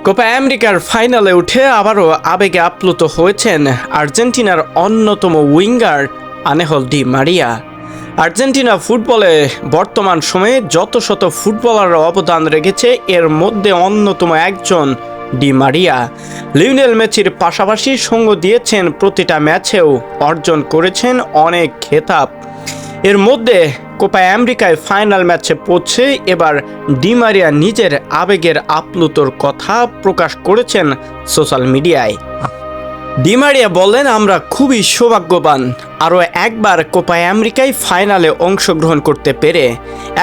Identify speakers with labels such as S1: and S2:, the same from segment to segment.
S1: Copa আমেরিকার ফাইনালে উঠে আবারও আবেগে আপ্লুত হয়েছেন আর্জেন্টিনার অন্যতম উইঙ্গার আনেহল ডি মারিয়া। আর্জেন্টিনা ফুটবলে বর্তমান সময়ে যত শত ফুটবলাররা অবদান রেখেছে এর মধ্যে অন্যতম একজন ডি মারিয়া। লিওনেল মেসির পাশাপাশি সঙ্গ দিয়েছেন প্রতিটা ম্যাচেও, অর্জন করেছেন অনেক খেতাব। এর মধ্যে কোপা আমেরিকায় ফাইনাল ম্যাচে পৌঁছে এবার ডি মারিয়া নিজের আবেগের আপ্লুতর কথা প্রকাশ করেছেন সোশ্যাল মিডিয়ায়। ডি মারিয়া বললেন, আমরা খুবই সৌভাগ্যবান আরও একবার কোপা আমেরিকায় ফাইনালে অংশগ্রহণ করতে পেরে।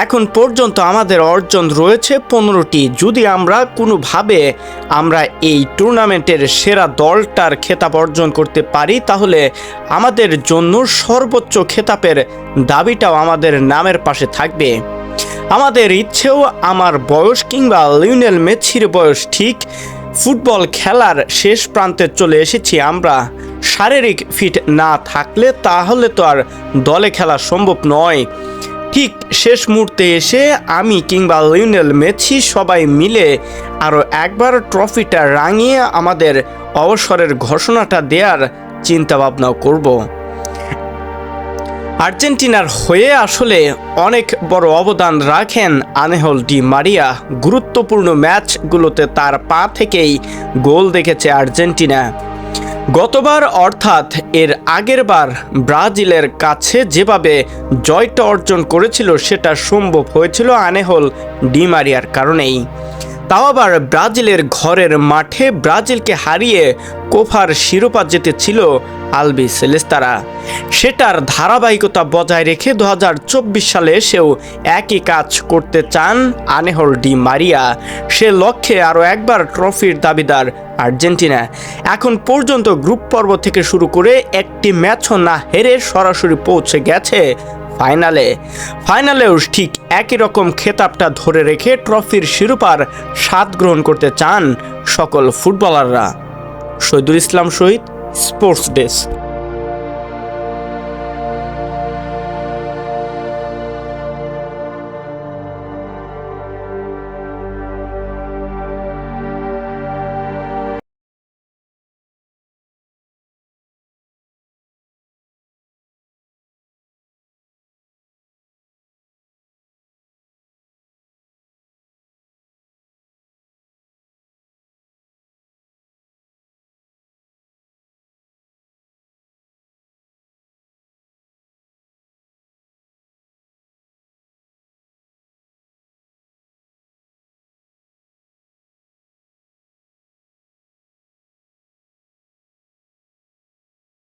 S1: এখন পর্যন্ত আমাদের অর্জন রয়েছে 15টি। যদি আমরা কোনোভাবে এই টুর্নামেন্টের সেরা দলটার খেতাব অর্জন করতে পারি তাহলে আমাদের জন্য সর্বোচ্চ খেতাবের দাবিটাও আমাদের নামের পাশে থাকবে। আমাদের ইচ্ছেও আমার বয়স কিংবা লিওনেল মেসির বয়স ঠিক ফুটবল খেলার শেষ প্রান্তে চলে এসেছি আমরা। শারীরিক ফিট না থাকলে তাহলে তো আর দলে খেলা সম্ভব নয়। ঠিক শেষ মুহূর্তে এসে আমি কিংবা লিওনেল মেসি সবাই মিলে আরও একবার ট্রফিটা রাঙিয়ে আমাদের অবসরের ঘোষণাটা দেওয়ার চিন্তাভাবনাও করব। আর্জেন্টিনার হয়ে আসলে অনেক বড় অবদান রাখেন আনেহল ডি মারিয়া। গুরুত্বপূর্ণ ম্যাচগুলোতে তার পা থেকেই গোল দেখেছে আর্জেন্টিনা। গতবার অর্থাৎ এর আগের বার ব্রাজিলের কাছে যেভাবে জয়টা অর্জন করেছিল সেটা সম্ভব হয়েছিল আনেহল ডি মারিয়ার কারণেই। তাও আবার ব্রাজিলের ঘরের মাঠে ব্রাজিলকে হারিয়ে কোপার শিরোপা জিতেছিল আলবি সেলেস্তারা। সেটার ধারাবাহিকতা বজায় রেখে 2024 সালে এসেও একই কাজ করতে চান আনেহল ডি মারিয়া। সে লক্ষ্যে আরও একবার ট্রফির দাবিদার আর্জেন্টিনা। এখন পর্যন্ত গ্রুপ পর্ব থেকে শুরু করে একটি ম্যাচও না হেরে সরাসরি পৌঁছে গেছে ফাইনালেও ঠিক একই রকম খেতাবটা ধরে রেখে ট্রফির শিরোপার স্বাদ গ্রহণ করতে চান সকল ফুটবলাররা। শহীদুল ইসলাম শহীদ, স্পোর্টস ডেস্ক।